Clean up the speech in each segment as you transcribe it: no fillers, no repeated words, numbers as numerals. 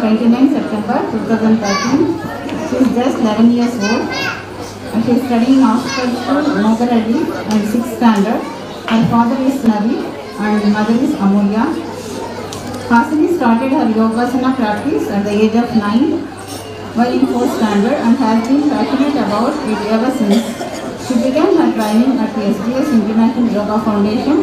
29 September 2013. She is just 11 years old. She is studying Oxford School, Mogaralli, and 6th standard. Her father is Navi and mother is Amulya. Hasini started her yogasana practice at the age of 9 while in 4th standard and has been passionate about it ever since. She began her training at the SDS International Yoga Foundation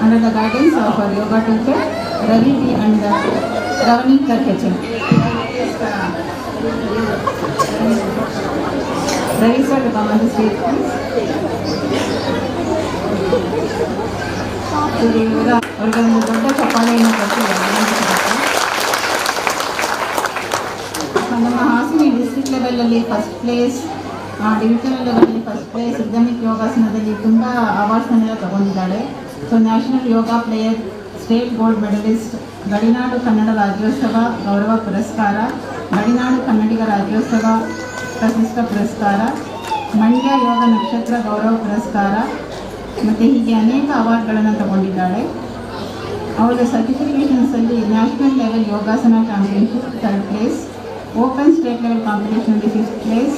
under the guidance of her yoga teacher Ravi B. and Ravani Karkachan. Ravi sir, to come on the stage, please. ಅವ್ರಿಗೊಂದು ದೊಡ್ಡ ಚಪ್ಪಾಳೆಯನ್ನು ಕೊಟ್ಟಿದ್ದಾರೆ. ನಮ್ಮ Hassan district ಲೆವೆಲಲ್ಲಿ first place, divisional ಲೆವೆಲಲ್ಲಿ first place, rhythmic ಯೋಗಾಸನದಲ್ಲಿ ತುಂಬ ಅವಾರ್ಡ್ಸ್ನೆಲ್ಲ ತಗೊಂಡಿದ್ದಾಳೆ. So national yoga player, state gold medalist, ಗಡಿನಾಡು ಕನ್ನಡ ರಾಜ್ಯೋತ್ಸವ ಗೌರವ ಪುರಸ್ಕಾರ, ಗಡಿನಾಡು ಕನ್ನಡಿಗ ರಾಜ್ಯೋತ್ಸವ ಪ್ರಶಸ್ತ ಪುರಸ್ಕಾರ, ಮಂಡ್ಯ ಯೋಗ ನಕ್ಷತ್ರ ಗೌರವ ಪುರಸ್ಕಾರ ಮತ್ತು ಹೀಗೆ ಅನೇಕ ಅವಾರ್ಡ್ಗಳನ್ನು ತಗೊಂಡಿದ್ದಾಳೆ. ಅವಳ ಸರ್ಟಿಫಿಕೇಷನ್ಸಲ್ಲಿ national level yogasana championship 3rd place, open state level ಕಾಂಪಿಟೇಷನಲ್ಲಿ 5th place,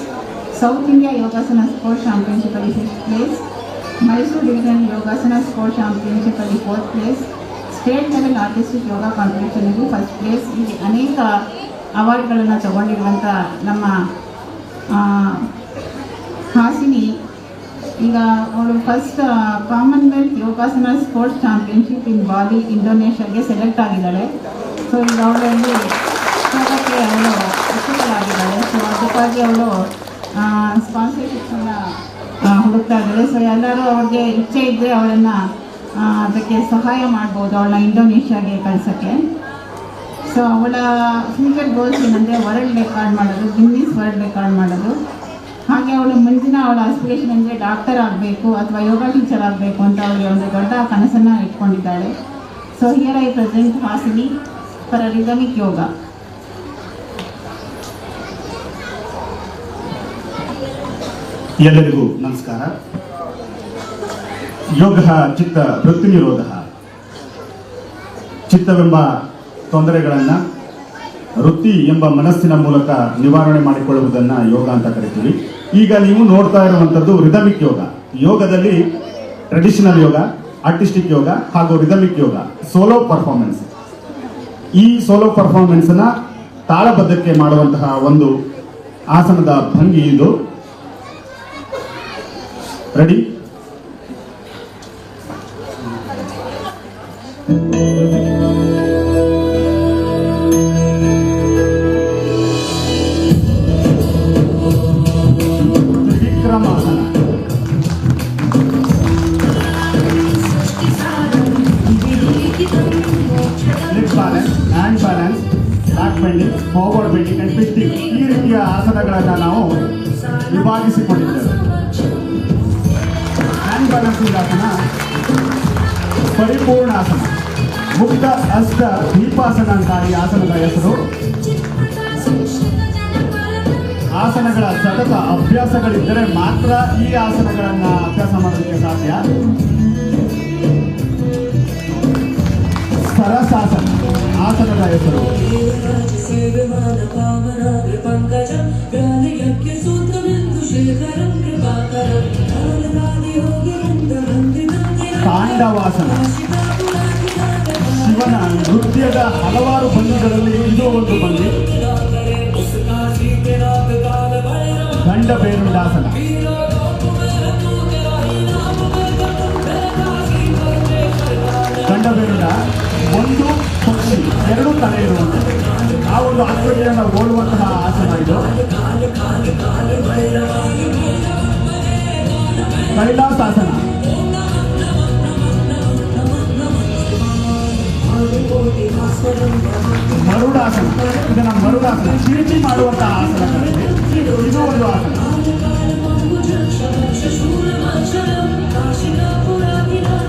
South India yogasana sports ಚಾಂಪಿಯನ್ಶಿಪ್ಪಲ್ಲಿ 5th place, Mysuru division yogasana sports ಚಾಂಪಿಯನ್ಶಿಪ್ಪಲ್ಲಿ 4th place, state level artistic yoga ಕಾಂಪಿಟೇಷನ್ನಲ್ಲಿ 1st ಪ್ಲೇಸ್, ಹೀಗೆ ಅನೇಕ ಅವಾರ್ಡ್ಗಳನ್ನು ತಗೊಂಡಿರುವಂಥ ನಮ್ಮ ಹಾಸಿನಿ ಈಗ ಅವಳು first commonwealth yogasana sports championship in Bali ಇಂಡೋನೇಷ್ಯಾಗೆ ಸೆಲೆಕ್ಟ್ ಆಗಿದ್ದಾಳೆ. ಸೊ ಈಗ ಅವಳಲ್ಲಿ ಹೋಗೋಕ್ಕೆ ಅವಳು ಇಷ್ಟಗಳಾಗಿದ್ದಾಳೆ. ಸೊ ಅದಕ್ಕಾಗಿ ಅವಳು ಸ್ಪಾನ್ಸರ್ಶಿಪ್ಸನ್ನು ಹುಡುಕ್ತಾ ಇದ್ದಾಳೆ. ಸೊ ಎಲ್ಲರೂ ಅವ್ರಿಗೆ ಇಚ್ಛೆ ಇದ್ದರೆ ಅವಳನ್ನು ಅದಕ್ಕೆ ಸಹಾಯ ಮಾಡ್ಬೋದು, ಅವಳನ್ನ ಇಂಡೋನೇಷ್ಯಾಗೆ ಕಳ್ಸೋಕ್ಕೆ. ಸೊ ಅವಳ ಫ್ಯೂಚರ್ ಗೋಲ್ಸ್ ಏನಂದರೆ ವರ್ಲ್ಡ್ ರೆಕಾರ್ಡ್ ಮಾಡೋದು, ಗಿನ್ನಿಸ್ ವರ್ಲ್ಡ್ ರೆಕಾರ್ಡ್ ಮಾಡೋದು. ಹಾಗೆ ಅವಳು ಮುಂದಿನ ಅವಳ ಆಸ್ಪಿರೇಷನ್ ಅಂದರೆ ಡಾಕ್ಟರ್ ಆಗಬೇಕು ಅಥವಾ ಯೋಗ ಟೀಚರ್ ಆಗಬೇಕು ಅಂತ ಅವಳಿಗೆ ಒಂದು ದೊಡ್ಡ ಕನಸನ್ನು ಇಟ್ಕೊಂಡಿದ್ದಾಳೆ. So here I present Hasini for rhythmic yoga. ಎಲ್ಲರಿಗೂ ನಮಸ್ಕಾರ. ಯೋಗ ಚಿತ್ತ ವೃತ್ತಿ ನಿರೋಧ. ಚಿತ್ತವೆಂಬ ತೊಂದರೆಗಳನ್ನು ವೃತ್ತಿ ಎಂಬ ಮನಸ್ಸಿನ ಮೂಲಕ ನಿವಾರಣೆ ಮಾಡಿಕೊಳ್ಳುವುದನ್ನು ಯೋಗ ಅಂತ ಕರಿತೀವಿ. ಈಗ ನೀವು ನೋಡ್ತಾ ಇರುವಂಥದ್ದು ರಿದಮಿಕ್ ಯೋಗ. ಯೋಗದಲ್ಲಿ ಟ್ರೆಡಿಷನಲ್ ಯೋಗ, ಆರ್ಟಿಸ್ಟಿಕ್ ಯೋಗ ಹಾಗೂ ರಿದಮಿಕ್ ಯೋಗ, ಸೋಲೋ ಪರ್ಫಾರ್ಮೆನ್ಸ್. ಈ ಸೋಲೋ ಪರ್ಫಾರ್ಮೆನ್ಸ್ನ ತಾಳಬದ್ಧಕ್ಕೆ ಮಾಡುವಂತಹ ಒಂದು ಆಸನದ ಭಂಗಿ ಇದು. Ready? Trivikramasana. Leg balance, hand balance, back bending, forward bending and twisting, ಈ ರೀತಿಯ ಆಸನಗಳನ್ನು ನಾವು ವಿಭಾಗಿಸಿಕೊಂಡಿದ್ದೇವೆ. ಹ್ಯಾಂಡ್ ಬ್ಯಾಲೆನ್ಸಿಂಗ್ ಆಸನ ಪರಿಪೂರ್ಣ ಆಸನ, ಮುಕ್ತ ಅಷ್ಟ ದೀಪಾಸನ ಅಂತ ಈ ಆಸನದ ಹೆಸರು. ಆಸನಗಳ ಸತತ ಅಭ್ಯಾಸಗಳಿದ್ದರೆ ಮಾತ್ರ ಈ ಆಸನಗಳನ್ನು ಅಭ್ಯಾಸ ಮಾಡೋದಕ್ಕೆ ಸಾಧ್ಯ. ಸರಸಾಸನ ಆಸನದ ಹೆಸರು. ತಾಂಡವಾಸನ ಶಿವನ ನೃತ್ಯದ ಹಲವಾರು ಭಂಗಿಗಳಲ್ಲಿ ಇದು ಒಂದು ಭಂಗಿ. ಗಂಡಬೇರುಂಡಾಸನ. ಗಂಡಬೇರುಂಡ ಒಂದು ಪಕ್ಷಿ, ಎರಡು ತಲೆ ಇರುವಂಥದ್ದು, ಆ ಒಂದು ಆಕೃತಿಯನ್ನು ಹೋಲುವಂತಹ ಆಸನ ಇದು. ಕೈಲಾಸಾಸನ. ಮರುಡಾಸನ. ಇದನ್ನ ಮರುಡಾಸನ, ಚಿರಿಚಿ ಮಾಡುವಂತಹ ಆಸನಗಳಲ್ಲಿ ಇದು ಒಂದು ಆಸನ.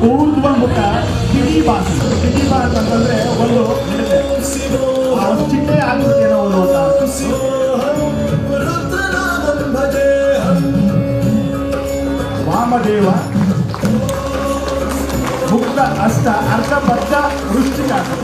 ಊರ್ಧ್ವಮುಖ ಕಿಡಿಬಾಸನ. ಕಿಡಿಬಾಸ ಅಂತಂದ್ರೆ ಒಂದು ಚಿಟ್ಟೆ ಆಕೃತಿಯನ್ನು ಹೋಲುವಂತಹ. ವಾಮದೇವ ಮುಕ್ತ ಅಷ್ಟ ಅರ್ಧಬದ್ಧ ವೃಶ್ಚಿಕಾಸನ.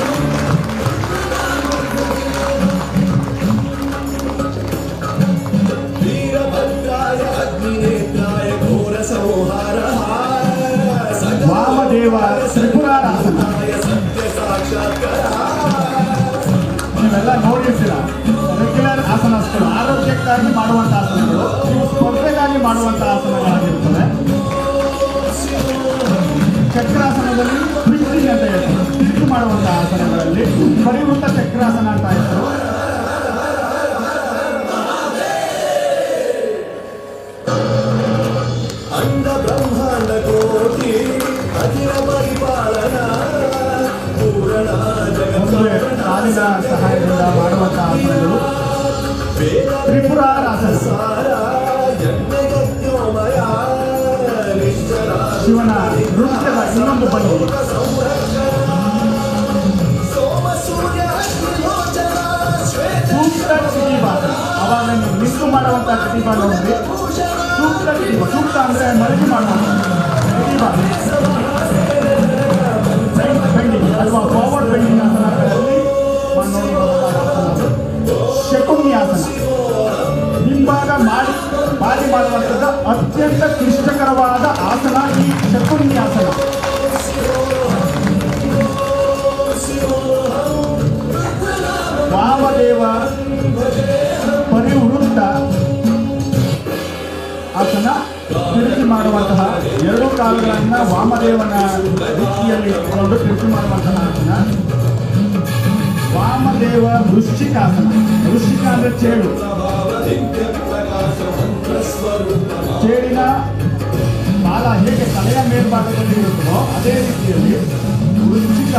ಅಭ್ಯಾಸಕ್ಕಾಗಿ ಮಾಡುವಂತಹ ಆಸನಗಳು, ಸ್ಪರ್ಧೆಗಾಗಿ ಮಾಡುವಂತಹ ಆಸನಗಳಾಗಿರ್ತವೆ. ಚಕ್ರಾಸನದಲ್ಲಿ ಟ್ವಿಸ್ಟಿಂಗ್ ಅಂತ ಹೇಳ್ತಾರೆ, ತಿರುಗಿ ಮಾಡುವಂತಹ ಆಸನಗಳಲ್ಲಿ ಪರಿವೃತ್ತ ಚಕ್ರಾಸನ ಅಂತ ಹೇಳ್ತಾರೆ. ಕಾಲಿನ ಸಹಾಯದಿಂದ ಮಾಡುವಂತಹ ಆಸನಗಳು ತ್ರಿಪುರಾರಾಸನ, ಶಿವನ ನೃತ್ಯದ ಇನ್ನೊಂದು ಬಗೆ. ಸೂಕ್ತ ಕಿಟಿಬಾನ, ಅವಾಗ ನೀವು ನಿಂತು ಮಾಡುವಂತಹ ಕಿಟಿಬಾನ ನೋಡಿ. ಸೂಕ್ತ ಕಿಟಿಬ, ಸೂಕ್ತ ಅಂದ್ರೆ ಮಲಗಿ ಮಾಡುವಂಥ ಕಿಟಿಬಾನ, ಬೆಂಡಿಂಗ್ ಅಥವಾ ಫಾರ್ವರ್ಡ್ ಬೆಂಡಿಂಗ್ ಆಸನಗಳಲ್ಲಿ ಶಕುನಿ ಆಸನ, ಹಿಂಭಾಗ ಮಾಡಿ ಬಾರಿ ಮಾಡುವಂಥದ್ದು ಅತ್ಯಂತ ಕ್ಲಿಷ್ಟಕರವಾದ ಆಸನ ಈ ಶಕುನಿ ಆಸನ. ವಾಮದೇವ ಪರಿವೃತ್ತ ಆಸನ, ತಿರುಗಿ ಮಾಡುವಂತಹ ಎರಡು ಕಾಲುಗಳನ್ನು ವಾಮದೇವನ ರೀತಿಯಲ್ಲಿ ಇಟ್ಟುಕೊಂಡು ತಿರುಗಿ ಮಾಡುವಂತಹ ಆಸನ. ವಾಮದೇವ ವೃಶ್ಚಿಕಾಸನ, ವೃಶ್ಚಿಕ ಅಂದ್ರೆ ಚೇಳು, ಚೇಳಿನ ಕಾಲ ಹೇಗೆ ತಲೆಯ ಮೇಲ್ಭಾಗದಲ್ಲಿ ಇರುತ್ತೋ ಅದೇ ರೀತಿಯಲ್ಲಿ ವೃಶ್ಚಿಕ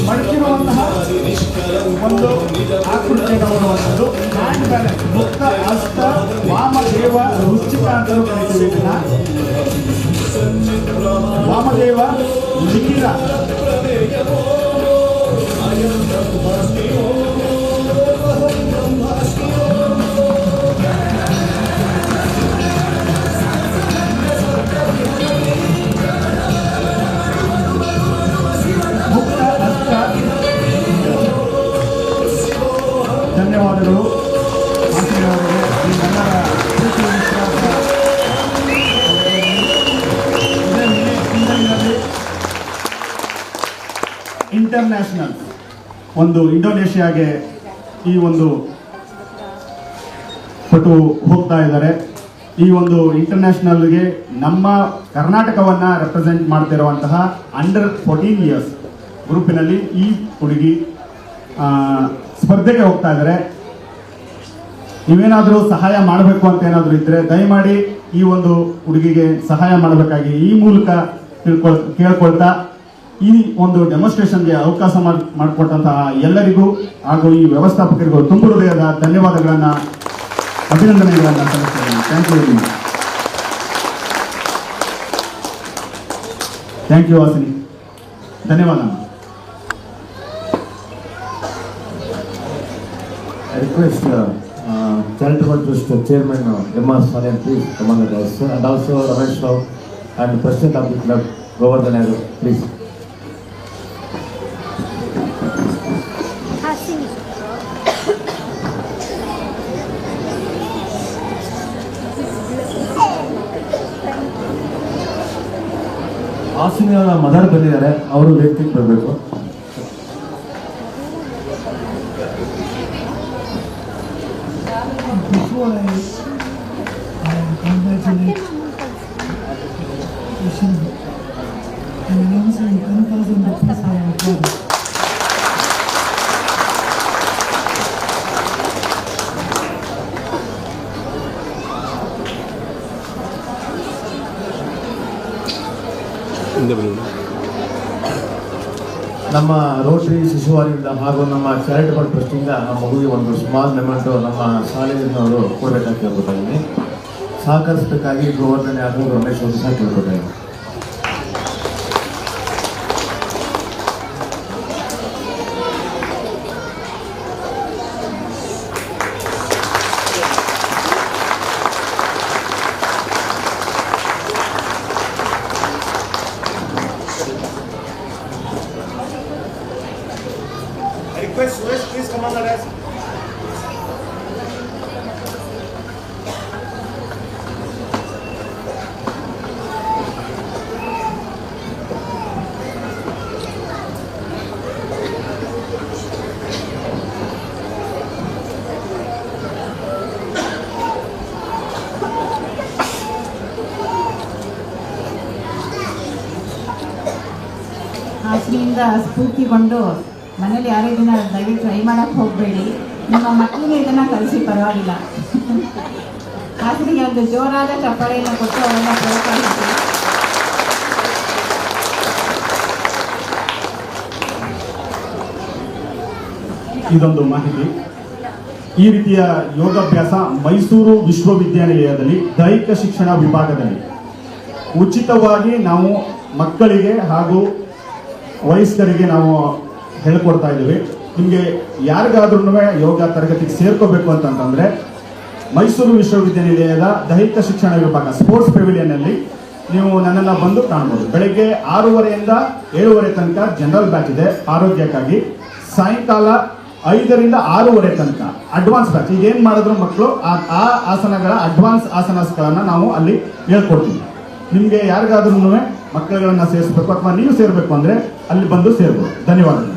ಮಡಚಿರುವಂತಹ ಒಂದು ಆಕೃತಿಯನ್ನು ನೋಡುವಂಥದ್ದು. ಹ್ಯಾಂಡ್ ಬ್ಯಾಲೆನ್ಸ್, ಮುಕ್ತ ಹಸ್ತ ವಾಮದೇವ ವೃಶ್ಚಿಕ ಅಂತಲೂ ಕರೀತೀವಿ ಇದನ್ನ. ವಾಮದೇವ ಲಿಂಗ, ಧನ್ಯವಾದಗಳು ಆಂಜನೇಯವರಿಗೆ. ನಿಮ್ಮೆಲ್ಲರ ಪ್ರೀತಿ ವಿಶ್ವಾಸ ಇಂಟರ್ನ್ಯಾಷನಲ್ ಒಂದು ಇಂಡೋನೇಷಿಯಾಗೆ ಈ ಒಂದು ಪಟು ಹೋಗ್ತಾ ಇದ್ದಾರೆ. ಈ ಒಂದು ಇಂಟರ್ನ್ಯಾಷನಲ್ಗೆ ನಮ್ಮ ಕರ್ನಾಟಕವನ್ನ ರೆಪ್ರೆಸೆಂಟ್ ಮಾಡ್ತಿರುವಂತಹ ಅಂಡರ್ 14 ಇಯರ್ಸ್ ಗ್ರೂಪಿನಲ್ಲಿ ಈ ಹುಡುಗಿ ಸ್ಪರ್ಧೆಗೆ ಹೋಗ್ತಾ ಇದ್ದಾರೆ. ನೀವೇನಾದರೂ ಸಹಾಯ ಮಾಡಬೇಕು ಅಂತ ಏನಾದರೂ ಇದ್ರೆ ದಯಮಾಡಿ ಈ ಒಂದು ಹುಡುಗಿಗೆ ಸಹಾಯ ಮಾಡಬೇಕಾಗಿ ಈ ಮೂಲಕ ಕೇಳ್ಕೊಳ್ತಾ ಈ ಒಂದು ಡೆಮಾನ್ಸ್ಟ್ರೇಷನ್ಗೆ ಅವಕಾಶ ಮಾಡಿಕೊಟ್ಟಂತಹ ಎಲ್ಲರಿಗೂ ಹಾಗೂ ಈ ವ್ಯವಸ್ಥಾಪಕರಿಗೂ ತುಂಬ ಹೃದಯದ ಧನ್ಯವಾದಗಳನ್ನ, ಅಭಿನಂದನೆಗಳನ್ನ ಸಲ್ಲಿಸ್ತೇನೆ. ಥ್ಯಾಂಕ್ ಯು, ಥ್ಯಾಂಕ್ ಯು ವಾಸಿನಿ, ಧನ್ಯವಾದ. I request Charitable Trust Chairman Emma Salian, please come on the dais, and also Ramesh Rao and President of the club Govardhan Nehru, please. ಹಾಸಿನಿಯವರ ಮದರ್ ಬಂದಿದ್ದಾರೆ, ಅವರು ವೇದಿಕೆಗೆ ಬರಬೇಕು. Before I congratulate Ishan and announcing 10,000 rupees for our club. ನಮ್ಮ Rotary ಶಿಶುವಾರಿಯಿಂದ ಹಾಗೂ ನಮ್ಮ charitable ಟ್ರಸ್ಟಿಂದ ಆ ಮಗುವಿಗೆ ಒಂದು ಸ್ಮಾಲ್ ಅಮೌಂಟು ನಮ್ಮ ಶಾಲೆಯವರು ಕೊಡಬೇಕಾಗಿ ಕೇಳ್ಕೊತಾಯಿದ್ದೀನಿ. ಸಹಕರಿಸಬೇಕಾಗಿ ಗೋವರ್ಧನೆ ಹಾಗೂ ರಮೇಶ್ ಅವರು ಸಹ ಕೇಳ್ಕೊತಾಯಿದ್ದೀನಿ. Request Suresh, please come on the desk. ಇದರಿಂದ ಸ್ಫೂರ್ತಿಗೊಂಡು ಮನೇಲಿ ಯಾರೇ ಇದನ್ನ ದಯವಿಟ್ಟು ಟ್ರೈ ಮಾಡಕ್ಕೆ ಹೋಗಬೇಡಿ. ನಿಮ್ಮ ಮಕ್ಕಳಿಗೆ ಇದನ್ನು ಕಲಿಸಿ, ಪರವಾಗಿಲ್ಲ. ಖಾಸಗಿಗೆ ಒಂದು ಜೋರಾದ ಚಪ್ಪಾಳೆಯನ್ನು ಕೊಟ್ಟು ಅವರನ್ನು ಪ್ರೋತ್ಸಾಹಿಸಿ. ಇದೊಂದು ಮಾಹಿತಿ. ಈ ರೀತಿಯ ಯೋಗಾಭ್ಯಾಸ ಮೈಸೂರು ವಿಶ್ವವಿದ್ಯಾನಿಲಯದಲ್ಲಿ ದೈಹಿಕ ಶಿಕ್ಷಣ ವಿಭಾಗದಲ್ಲಿ ಉಚಿತವಾಗಿ ನಾವು ಮಕ್ಕಳಿಗೆ ಹಾಗೂ ವಯಸ್ಕರಿಗೆ ನಾವು ಹೇಳ್ಕೊಡ್ತಾ ಇದ್ದೀವಿ. ನಿಮಗೆ ಯಾರಿಗಾದ್ರೂ ಯೋಗ ತರಗತಿಗೆ ಸೇರ್ಕೋಬೇಕು ಅಂತಂದ್ರೆ ಮೈಸೂರು ವಿಶ್ವವಿದ್ಯಾನಿಲಯದ ದೈಹಿಕ ಶಿಕ್ಷಣ ವಿಭಾಗ ಸ್ಪೋರ್ಟ್ಸ್ ಪೆವಿಲಿಯನ್ನಲ್ಲಿ ನೀವು ನನ್ನನ್ನು ಬಂದು ಕಾಣ್ಬೋದು. ಬೆಳಗ್ಗೆ 6:30ಯಿಂದ 7:30 ತನಕ ಜನರಲ್ ಬ್ಯಾಚ್ ಇದೆ ಆರೋಗ್ಯಕ್ಕಾಗಿ. ಸಾಯಂಕಾಲ 5ರಿಂದ 6:30 ತನಕ ಅಡ್ವಾನ್ಸ್ ಬ್ಯಾಚ್. ಈಗ ಏನು ಮಾಡಿದ್ರು ಮಕ್ಕಳು ಆ ಆಸನಗಳ ಅಡ್ವಾನ್ಸ್ ಆಸನಸ್ಗಳನ್ನು ನಾವು ಅಲ್ಲಿ ಹೇಳ್ಕೊಡ್ತೀವಿ. ನಿಮಗೆ ಯಾರಿಗಾದ್ರೂ ಮಕ್ಕಳುಗಳನ್ನ ಸೇರಿಸಬೇಕು ಅಥವಾ ನೀವು ಸೇರಬೇಕು ಅಂದರೆ ಅಲ್ಲಿ ಬಂದು ಸೇರ್ಬೋದು. ಧನ್ಯವಾದಗಳು.